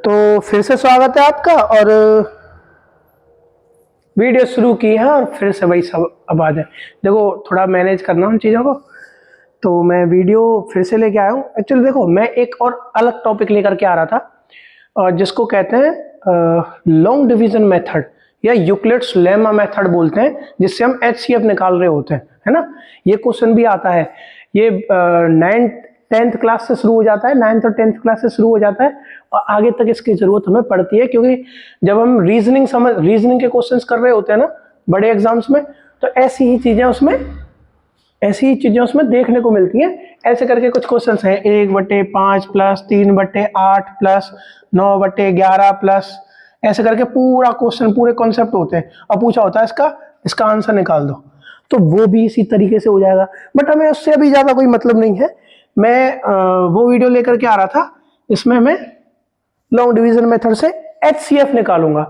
तो फिर से स्वागत है आपका। और वीडियो शुरू की है और फिर से वही सब आवाज़ है। देखो थोड़ा मैनेज करना उन चीज़ों को, तो मैं वीडियो फिर से लेके आया हूँ। एक्चुअली देखो मैं एक और अलग टॉपिक लेकर के आ रहा था, और जिसको कहते हैं लॉन्ग डिवीजन मेथड या यूक्लिड्स लेमा मेथड बोलते हैं, जिससे हम एचसीएफ निकाल रहे होते हैं, है ना। ये क्वेश्चन भी आता है, ये 9th क्लास से शुरू हो जाता है, 9th और 10th क्लास से शुरू हो जाता है, और आगे तक इसकी जरूरत हमें पड़ती है, क्योंकि जब हम रीजनिंग के क्वेश्चंस कर रहे होते हैं ना बड़े एग्जाम्स में, तो ऐसी ही चीजें उसमें देखने को मिलती हैं। ऐसे करके कुछ क्वेश्चंस हैं, 1/5 प्लस 3/8 प्लस 9/11 प्लस, ऐसे करके पूरा क्वेश्चन, पूरे कॉन्सेप्ट होते हैं, और पूछा होता है इसका आंसर निकाल दो। तो वो भी इसी तरीके से हो जाएगा, बट हमें उससे अभी ज्यादा कोई मतलब नहीं है। मैं वो वीडियो लेकर के आ रहा था, इसमें मैं लॉन्ग डिवीजन मेथड से एचसीएफ निकालूंगा।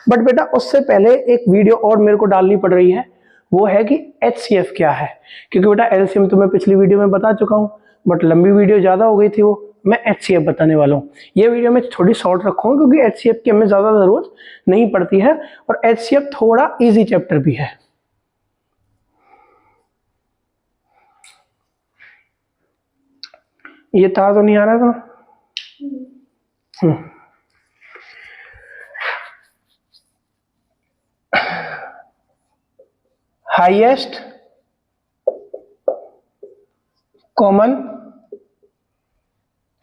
बट बेटा उससे पहले एक वीडियो और मेरे को डालनी पड़ रही है, वो है कि एचसीएफ क्या है। क्योंकि बेटा एलसीएम तो मैं पिछली वीडियो में बता चुका हूँ, बट लंबी वीडियो ज्यादा हो गई थी, वो मैं एचसीएफ बताने वाला हूँ। ये वीडियो मैं थोड़ी शॉर्ट रखूंगा, क्योंकि एचसीएफ की हमें ज्यादा जरूरत नहीं पड़ती है, और एचसीएफ थोड़ा इजी चैप्टर भी है। ये तार तो नहीं आ रहा था। Highest common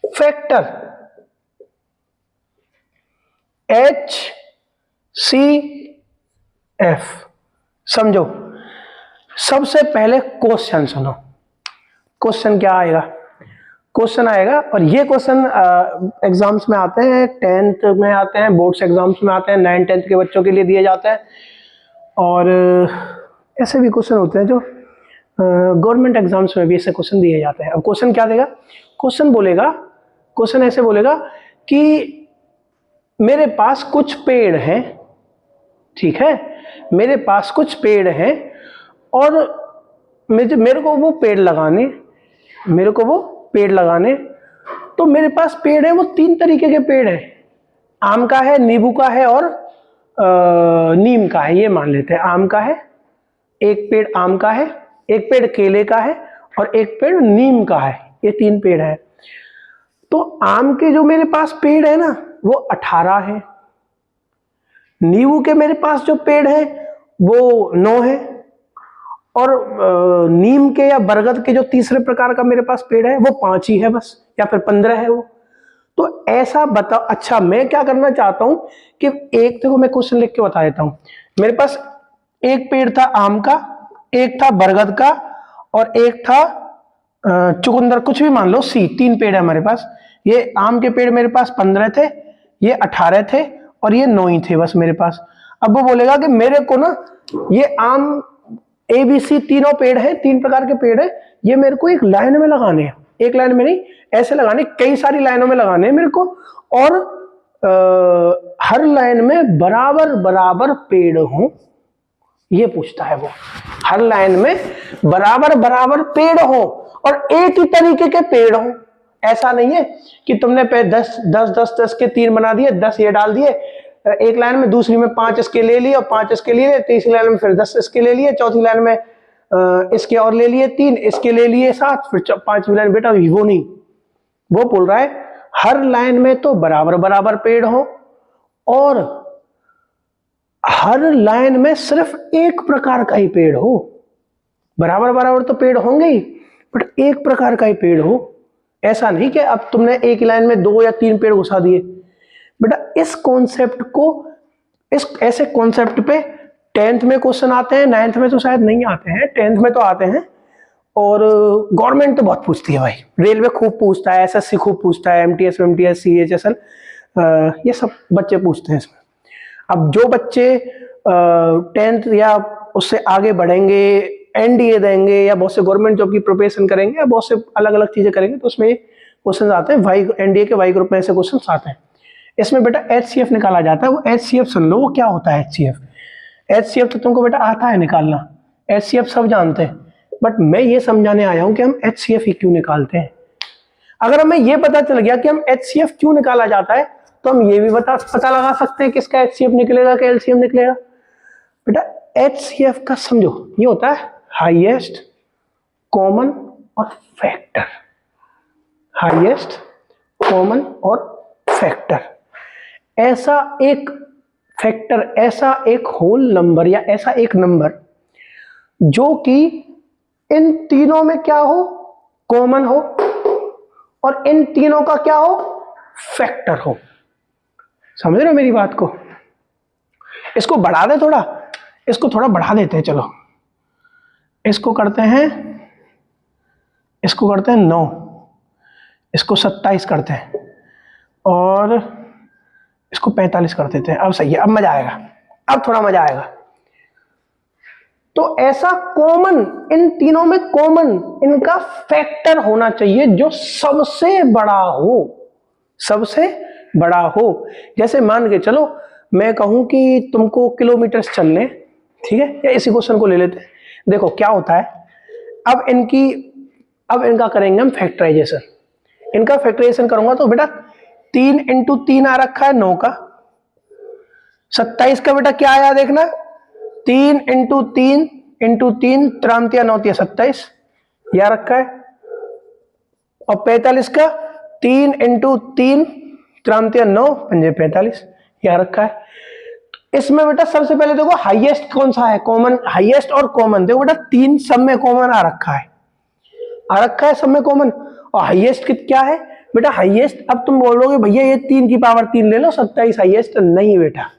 factor HCF। समझो, सबसे पहले क्वेश्चन सुनो। क्वेश्चन क्या आएगा? क्वेश्चन आएगा, और ये क्वेश्चन एग्जाम्स में आते हैं, 10th में आते हैं, बोर्ड्स एग्जाम्स में आते हैं, 9th 10th के बच्चों के लिए दिए जाते हैं, और ऐसे भी क्वेश्चन होते हैं जो गवर्नमेंट एग्जाम्स में भी ऐसे क्वेश्चन दिए जाते हैं। अब क्वेश्चन क्या देगा? क्वेश्चन ऐसे बोलेगा कि मेरे पास कुछ पेड़ हैं, ठीक है, मेरे पास कुछ पेड़ हैं, और मेरे को वो पेड़ लगाने, तो मेरे पास पेड़ है, वो 3 तरीके के पेड़ हैं, आम का है, नींबू का है, और नीम का है। ये मान लेते हैं आम का है, एक पेड़ आम का है, एक पेड़ केले का है, और एक पेड़ नीम का है। ये 3 पेड़ है। तो आम के जो मेरे पास पेड़ है ना, वो 18 है। नींबू के मेरे पास जो पेड़ है वो 9 है, और नीम के या बरगद के जो तीसरे प्रकार का मेरे पास पेड़ है वो 5 ही है बस, या फिर 15 है वो। तो ऐसा बताओ। अच्छा, मैं क्या करना चाहता हूं कि एक, देखो मैं क्वेश्चन लिख के बता देता हूं। मेरे पास एक पेड़ था आम का, एक था बरगद का, और एक था चुकंदर, कुछ भी मान लो, 3 पेड़ है हमारे पास। ये आम के पेड़ मेरे पास 15 थे, ये 18 थे, और ये 9 ही थे बस मेरे पास। अब वो बोलेगा कि मेरे को ना ये आम ABC तीनों पेड़ हैं, 3 प्रकार के पेड़ हैं, ये मेरे को एक लाइन में लगाने हैं। एक लाइन में नहीं, ऐसे लगाने, कई सारी लाइनों में लगाने हैं मेरे को, और हर लाइन में बराबर बराबर पेड़ हों, ये पूछता है वो। हर लाइन में बराबर बराबर पेड़ हो, और एक ही तरीके के पेड़ हो। ऐसा नहीं है कि तुमने पे 10 के 3 बना दिए, 10 ये डाल दिए एक लाइन में, दूसरी में 5 इसके ले लिए और 5 इसके लिए, तीसरी लाइन में फिर 10 इसके ले लिए, चौथी लाइन में इसके और ले लिए 3, इसके ले लिए 7, फिर 5वीं लाइन। बेटा वो नहीं, वो बोल रहा है हर लाइन में तो बराबर बराबर पेड़ हो, और हर लाइन में सिर्फ एक प्रकार का ही पेड़ हो। बराबर बराबर तो पेड़ होंगे ही, बट एक प्रकार का ही पेड़ हो। ऐसा नहीं कि अब तुमने एक लाइन में 2 या 3 पेड़ घुसा दिए। बेटा इस कॉन्सेप्ट को, ऐसे कॉन्सेप्ट पे 10th में क्वेश्चन आते हैं, 9th में तो शायद नहीं आते हैं, 10th में तो आते हैं। और गवर्नमेंट तो बहुत पूछती है भाई, रेलवे खूब पूछता है, SSC खूब पूछता है, MTS CHSL, ये सब बच्चे पूछते हैं इसमें। अब जो बच्चे 10th या उससे आगे बढ़ेंगे, NDA देंगे, या बहुत से गवर्नमेंट जॉब की प्रिपरेशन करेंगे, या बहुत से अलग अलग चीजें करेंगे, तो उसमें क्वेश्चन आते हैं। NDA के वाई ग्रुप में ऐसे क्वेश्चन आते हैं। इसमें बेटा HCF निकाला जाता है। वो HCF सुन लो, वो क्या होता है HCF तो तुमको बेटा आता है निकालना, HCF सब जानते हैं, बट मैं ये समझाने आया हूं कि हम HCF ही क्यों निकालते हैं। अगर हमें ये पता चल गया कि हम HCF क्यों निकाला जाता है, तो हम ये भी पता लगा सकते हैं किसका HCF निकलेगा कि LCM निकलेगा। बेटा HCF का समझो ये होता है हाईएस्ट कॉमन और फैक्टर, हाईएस्ट कॉमन और फैक्टर। ऐसा एक फैक्टर, ऐसा एक होल नंबर या ऐसा एक नंबर जो कि इन तीनों में क्या हो, कॉमन हो, और इन तीनों का क्या हो, फैक्टर हो। समझ रहे हो मेरी बात को? इसको बढ़ा दे थोड़ा, इसको थोड़ा बढ़ा देते हैं, चलो इसको करते हैं, इसको करते हैं 9, इसको 27 करते हैं और इसको 45 कर देते हैं। अब सही है, अब मजा आएगा, अब थोड़ा मजा आएगा। तो ऐसा कॉमन, इन तीनों में कॉमन इनका फैक्टर होना चाहिए जो सबसे बड़ा हो, सबसे बड़ा हो। जैसे मान के चलो मैं कहूं कि तुमको किलोमीटर चलने, ठीक है, या इसी क्वेश्चन को ले लेते हैं। देखो क्या होता है, अब इनका करेंगे हम फैक्टराइजेशन। इनका फैक्टराइजेशन करूंगा तो बेटा 3 × 3 आ रखा है 9 का, 27 का बेटा क्या आया देखना, 3 × 3 × 3 3 9 27 यह रखा है, और 45 का 3 × 3 3 9 5 45 यह रखा है। इसमें बेटा सबसे पहले देखो हाईएस्ट कौन सा है, कॉमन, हाईएस्ट और कॉमन। देखो बेटा 3 सब में कॉमन आ रखा है, सब में कॉमन। और हाईएस्ट क्या है बेटा, हाईएस्ट, अब तुम बोलोगे भैया ये 3 की पावर 3 ले लो, 27 हाईएस्ट नहीं बेटा,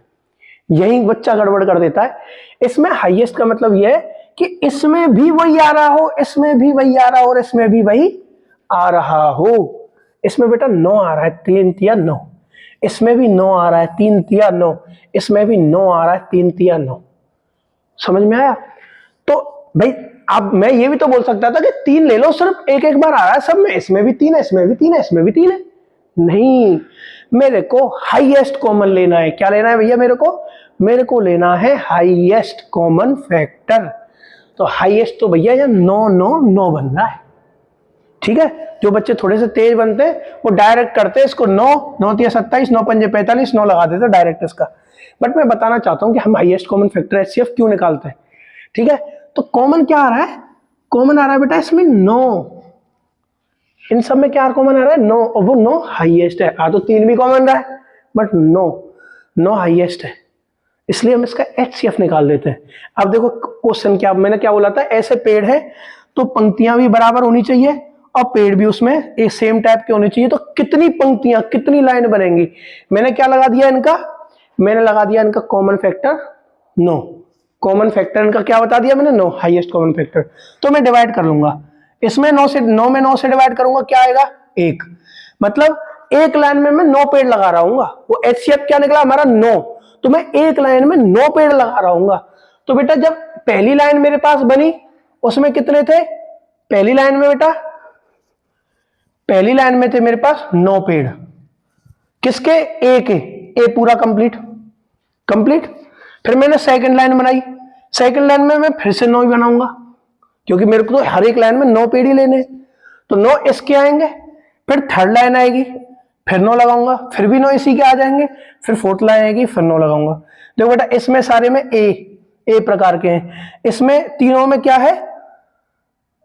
यही बच्चा गड़बड़ कर देता है। इसमें हाईएस्ट का मतलब यह है कि इसमें भी वही आ रहा हो, इसमें भी वही आ रहा हो और इसमें भी वही आ रहा हो। इसमें बेटा 9 आ रहा है, 3 तिया 9, इसमें भी 9 आ रहा है, 3 तिया 9, इसमें भी 9 आ रहा है, 3 तिया 9। समझ में आया? तो भाई अब मैं ये भी तो बोल सकता था कि 3 ले लो, सिर्फ एक एक बार आ रहा है सब में, इसमें भी 3 है, इसमें भी 3 है, इसमें भी 3 है। नहीं, मेरे को हाईएस्ट कॉमन लेना है। क्या लेना है भैया मेरे को लेना है हाईएस्ट कॉमन फैक्टर। तो हाईएस्ट तो भैया ये 9 9 9 बन रहा है, ठीक है। जो बच्चे थोड़े से तेज बनते हैं वो डायरेक्ट करते हैं इसको, 9 9 तिया 27 9 5 45 9 लगा देते डायरेक्ट इसका। बट मैं बताना चाहता हूं कि हम हाईएस्ट कॉमन फैक्टर HCF क्यों निकालते हैं, ठीक है। तो कॉमन क्या आ रहा है, कॉमन आ रहा है बेटा इसमें 9, इन सब में क्या कॉमन आ रहा है 9, और वो 9 हाईएस्ट है। तो 3 भी कॉमन रहा है बट 9 हाईएस्ट है, इसलिए हम इसका HCF निकाल देते हैं। अब देखो क्वेश्चन क्या, मैंने क्या बोला था, ऐसे पेड़ है तो पंक्तियां भी बराबर होनी चाहिए और पेड़ भी उसमें एक सेम टाइप के होने चाहिए। तो कितनी पंक्तियां, कितनी लाइन बनेंगी, मैंने क्या लगा दिया इनका, मैंने लगा दिया इनका कॉमन फैक्टर 9। कॉमन फैक्टर इनका क्या बता दिया मैंने, 9 हाईएस्ट कॉमन फैक्टर। तो मैं डिवाइड कर लूंगा इसमें 9 में 9 से डिवाइड करूंगा, क्या आएगा 1। मतलब एक लाइन में मैं 9 पेड़ लगा रहा हूँ, वो HCF क्या निकला हमारा 9। तो मैं एक लाइन में 9 पेड़ लगा रहा हूँ। तो बेटा जब पहली लाइन मेरे पास बनी उसमें कितने थे, पहली लाइन में बेटा, पहली लाइन में थे मेरे पास 9 पेड़, किसके, ए के, ए पूरा कंप्लीट। फिर मैंने सेकंड लाइन बनाई, सेकंड लाइन में मैं फिर से 9 ही बनाऊंगा क्योंकि मेरे को तो हर एक लाइन में 9 पेड़ ही लेने। तो 9 इसके आएंगे, फिर थर्ड लाइन आएगी, फिर 9 लगाऊंगा, फिर भी 9 इसी के आ जाएंगे, फिर फोर्थ लाइन आएगी, फिर 9 लगाऊंगा। देखो बेटा इसमें सारे में ए प्रकार के हैं, इसमें तीनों में क्या है,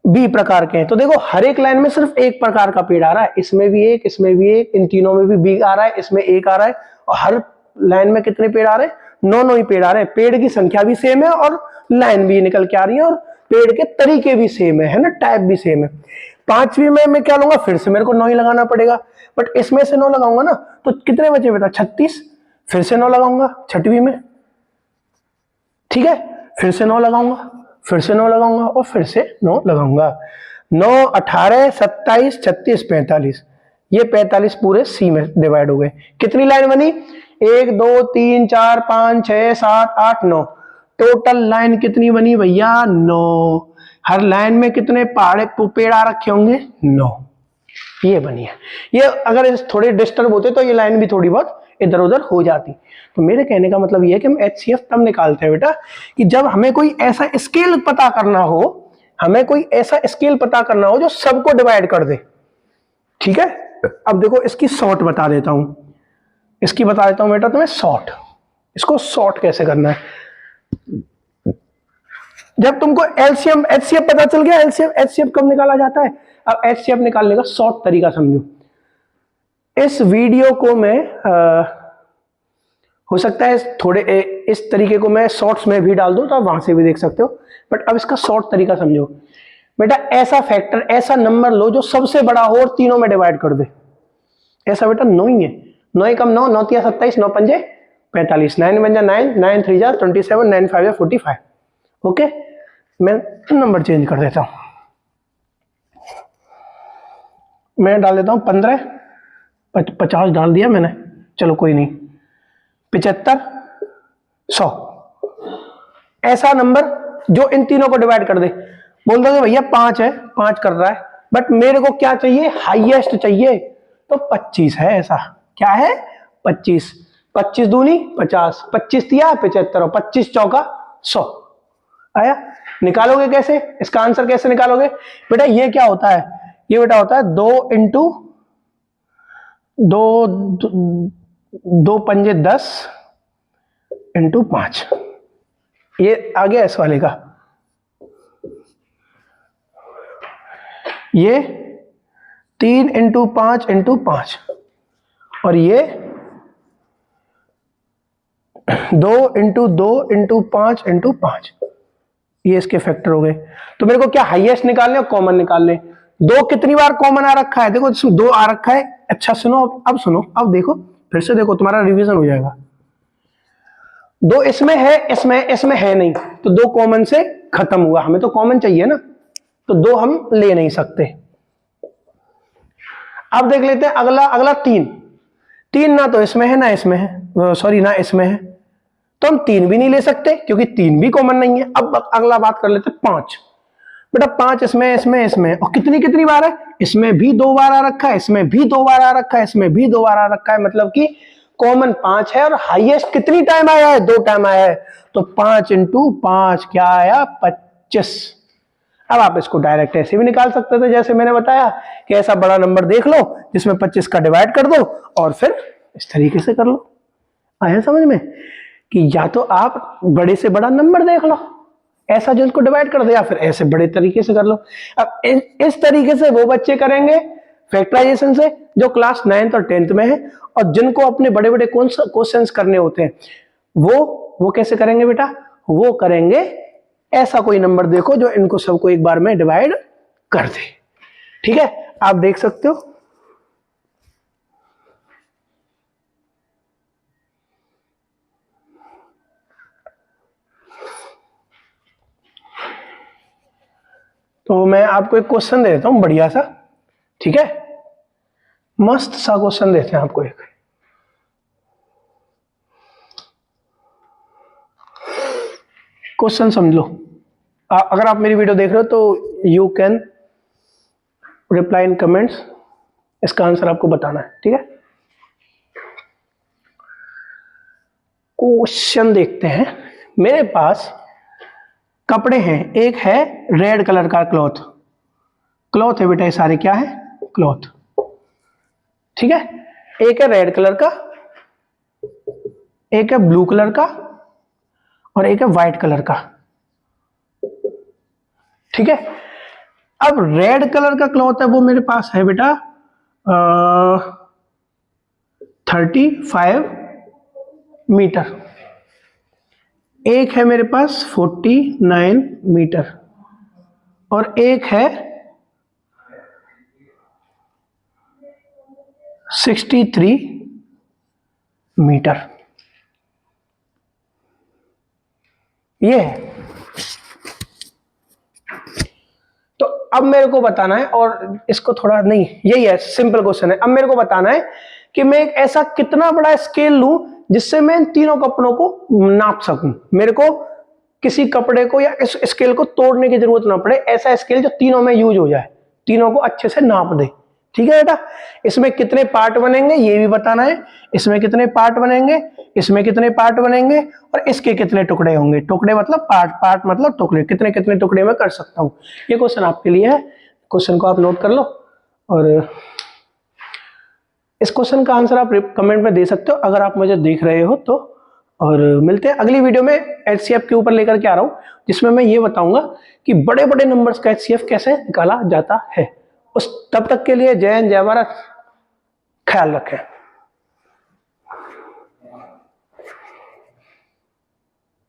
बी प्रकार के हैं। तो देखो हर एक लाइन में सिर्फ एक प्रकार का पेड़ आ रहा है, इसमें भी एक, इसमें भी एक, इन तीनों में भी बी आ रहा है, इसमें एक आ रहा है, और हर लाइन में कितने पेड़ आ रहे हैं, 9 ही पेड़ आ रहे हैं। पेड़ की संख्या भी सेम है और लाइन भी निकल के आ रही है और पेड़ के तरीके भी सेम है ना, टाइप भी सेम है। पांचवी में मैं क्या लूंगा, फिर से मेरे को 9 ही लगाना पड़ेगा, बट इसमें से 9 लगाऊंगा ना तो कितने बचे बेटा 36, फिर से 9 लगाऊंगा छठवीं में, ठीक है, फिर से 9 लगाऊंगा, फिर से 9 लगाऊंगा और फिर से 9 लगाऊंगा। 9 18 27 36 45, ये 45 पूरे सी में डिवाइड हो गए। कितनी लाइन बनी, 1 2 3 4 5 6 7 8 9, टोटल लाइन कितनी बनी भैया 9। हर लाइन में कितने पेड़ आ रखे होंगे 9, ये बनी है। ये अगर थोड़े डिस्टर्ब होते तो ये लाइन भी थोड़ी बहुत इधर उधर हो जाती। तो मेरे कहने का मतलब ये है कि हम HCF तब निकालते हैं बेटा कि जब हमें कोई ऐसा स्केल पता करना हो, हमें कोई ऐसा स्केल पता करना हो जो सबको डिवाइड कर दे, ठीक है। अब देखो इसकी शॉर्ट बता देता हूं, इसकी बता देता हूं बेटा तुम्हें शॉर्ट। इसको शॉर्ट कैसे करना है, जब तुमको एलसीएम एचसीएफ पता चल गया, एलसीएम एचसीएफ कब निकाला जाता है, अब एचसीएफ निकालने का शॉर्ट तरीका समझो। इस वीडियो को मैं हो सकता है थोड़े इस तरीके को मैं शॉर्ट्स में भी डाल दूं तो आप वहां से भी देख सकते हो, बट अब इसका शॉर्ट तरीका समझो बेटा। ऐसा फैक्टर, ऐसा नंबर लो जो सबसे बड़ा हो और तीनों में डिवाइड कर दे। ऐसा बेटा 9 ही है, 9 कम 9, 9 तिया 27, 9 पंजे 45, 9 बन जा 9, 9 3 जा 27, 9 5 जा 45। ओके, मैं नंबर चेंज कर देता हूं, मैं डाल देता हूं 15, 50 डाल दिया मैंने, चलो कोई नहीं, 75, 100। ऐसा नंबर जो इन तीनों को डिवाइड कर दे। बोल दो भैया 5 है, 5 कर रहा है, बट मेरे को क्या चाहिए, हाईएस्ट चाहिए, तो 25 है। ऐसा क्या है, 25, 25 दूनी 50, 25 तिया 75 और 25 चौका 100 आया। निकालोगे कैसे, इसका आंसर कैसे निकालोगे बेटा, ये क्या होता है, ये बेटा होता है 2 इंटू 2 पंजे 10 इंटू 5, ये आ गया इस वाले का। ये 3 इंटू 5 इंटू 5 और ये 2 इंटू 2 इंटू 5 इंटू 5, ये इसके फैक्टर हो गए। तो मेरे को क्या हाईएस्ट निकालने और कॉमन निकालने। 2 कितनी बार कॉमन आ रखा है, देखो इसमें 2 आ रखा है। अच्छा सुनो, अब सुनो, अब देखो फिर से देखो, तुम्हारा रिवीजन हो जाएगा। 2 इसमें है, इसमें है नहीं, तो 2 कॉमन से खत्म हुआ। हमें तो कॉमन चाहिए ना, तो 2 हम ले नहीं सकते। अब देख लेते हैं अगला 3 ना तो इसमें है ना इसमें है, सॉरी ना इसमें है, तो हम 3 भी नहीं ले सकते क्योंकि 3 भी कॉमन नहीं है। अब अगला बात कर लेते हैं 5। बेटा 5 इसमें और कितनी बार है, इसमें भी 2 बार आ रखा है, इसमें भी 2 बार आ रखा है, इसमें भी 2 बार आ रखा है, मतलब कि कॉमन 5 है और हाईएस्ट कितनी टाइम आया है, 2 टाइम आया है। तो 5 इंटू 5 क्या आया, 25। अब आप इसको डायरेक्ट ऐसे भी निकाल सकते थे, जैसे मैंने बताया कि ऐसा बड़ा नंबर देख लो जिसमें 25 का डिवाइड कर दो और फिर इस तरीके से कर लो। आया समझ में कि या तो आप बड़े से बड़ा नंबर देख लो ऐसा जो इसको डिवाइड कर दे, या फिर ऐसे बड़े तरीके से कर लो। अब इस तरीके से वो बच्चे करेंगे फैक्टराइजेशन से जो क्लास 9th और 10th में है, और जिनको अपने बड़े बड़े क्वेश्चंस करने होते हैं वो कैसे करेंगे बेटा, वो करेंगे ऐसा कोई नंबर देखो जो इनको सबको एक बार में डिवाइड कर दे। ठीक है, आप देख सकते हो। तो मैं आपको एक क्वेश्चन दे देता हूं बढ़िया सा, ठीक है, मस्त सा क्वेश्चन देते हैं आपको एक। क्वेश्चन समझ लो। अगर आप मेरी वीडियो देख रहे हो तो you can reply in comments, इसका आंसर आपको बताना है, ठीक है। क्वेश्चन देखते हैं। मेरे पास कपड़े हैं, एक है रेड कलर का क्लॉथ है बेटा, ये सारे क्या है, क्लॉथ, ठीक है। एक है रेड कलर का, एक है ब्लू कलर का और एक है व्हाइट कलर का, ठीक है। अब रेड कलर का क्लॉथ है वो मेरे पास है बेटा 35 मीटर, एक है मेरे पास 49 मीटर और एक है 63 मीटर, ये है। तो अब मेरे को बताना है, और इसको थोड़ा नहीं, यही है सिंपल क्वेश्चन है। अब मेरे को बताना है कि मैं एक ऐसा कितना बड़ा स्केल लूं जिससे मैं इन तीनों कपड़ों को नाप सकूं। मेरे को किसी कपड़े को या इस स्केल को तोड़ने की जरूरत ना पड़े, ऐसा स्केल जो तीनों में यूज हो जाए, तीनों को अच्छे से नाप दे, ठीक है बेटा। इसमें कितने पार्ट बनेंगे ये भी बताना है, इसमें कितने पार्ट बनेंगे, इसमें कितने पार्ट बनेंगे और इसके कितने टुकड़े होंगे। टुकड़े मतलब पार्ट मतलब टुकड़े, कितने कितने टुकड़े में कर सकता हूं। ये क्वेश्चन आपके लिए है, क्वेश्चन को आप नोट कर लो और इस क्वेश्चन का आंसर आप कमेंट में दे सकते हो अगर आप मुझे देख रहे हो तो। और मिलते हैं अगली वीडियो में, एचसीएफ के ऊपर लेकर के आ रहा हूँ, जिसमें मैं ये बताऊंगा कि बड़े बड़े नंबर्स का एचसीएफ कैसे निकाला जाता है। उस तब तक के लिए जय हिंद, जय भारत, ख्याल रखें।